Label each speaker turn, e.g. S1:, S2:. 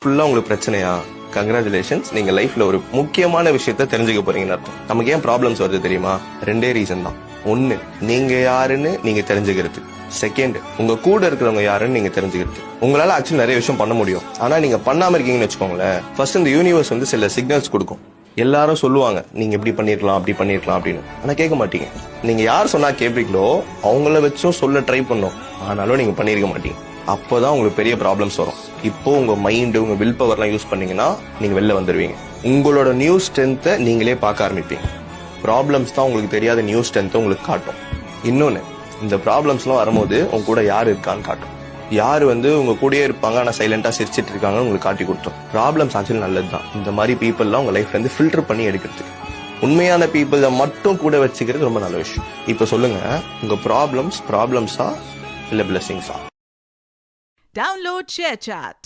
S1: ஃபுல்லா உங்களுக்கு பிரச்சனையா? கங்க்ராச்சுலேஷன்ஸ், நீங்க லைஃப்ல ஒரு முக்கியமான விஷயத்த தெரிஞ்சுக்க போறீங்கன்னு அர்த்தம். நமக்கு ஏன் ப்ராப்ளம்ஸ் வருது தெரியுமா? ரெண்டே ரீசன் தான். ஒன்னு, நீங்க யாருன்னு நீங்க தெரிஞ்சுக்கிறது. செகண்ட், உங்க கூட இருக்கிறவங்க யாருன்னு நீங்க தெரிஞ்சுக்கிறது. உங்களால ஆக்சுவலி நிறைய விஷயம் பண்ண முடியும், ஆனா நீங்க பண்ணாம இருக்கீங்கன்னு வச்சுக்கோங்களேன். ஃபர்ஸ்ட் இந்த யூனிவர்ஸ் வந்து சில சிக்னல்ஸ் கொடுக்கும். எல்லாரும் சொல்லுவாங்க நீங்க இப்படி பண்ணிருக்கலாம் அப்படி பண்ணிருக்கலாம் அப்படின்னு, ஆனா கேட்க மாட்டீங்க. நீங்க யார் சொன்னா கேட்பீங்களோ அவங்கள வச்சும் சொல்ல ட்ரை பண்ணும், ஆனாலும் நீங்க பண்ணிருக்க மாட்டீங்க. அப்போதான் உங்களுக்கு பெரிய ப்ராப்ளம்ஸ் வரும். இப்போ உங்க மைண்ட், உங்க வில் பவர்லாம் யூஸ் பண்ணீங்கன்னா நீங்க வெளில வந்துருவீங்க. உங்களோட நியூ ஸ்ட்ரென்த்தை நீங்களே பார்க்க ஆரம்பிப்பீங்க. ப்ராப்ளம்ஸ் தான் உங்களுக்கு தெரியாத நியூ ஸ்ட்ரென்த்தை உங்களுக்கு காட்டும். இன்னொன்னு, இந்த ப்ராப்ளம்ஸ்லாம் வரும்போது உங்க கூட யார் இருக்கான்னு காட்டும். யார் வந்து உங்க கூடயே இருப்பாங்க ஆனா சைலண்டா சிரிச்சிட்டு இருக்காங்கன்னு உங்களுக்கு காட்டி கொடுத்தோம். ப்ராப்ளம்ஸ் ஆக்சுவலி நல்லது தான். இந்த மாதிரி பீப்புள்லாம் உங்க லைஃப்ல இருந்து ஃபில்டர் பண்ணி எடுக்கிறதுக்கு. உண்மையான பீப்புளை மட்டும் கூட வச்சுக்கிறது ரொம்ப நல்ல விஷயம். இப்ப சொல்லுங்க, உங்க ப்ராப்ளம்ஸா இல்ல பிளெஸிங்ஸா?
S2: Download ShareChat.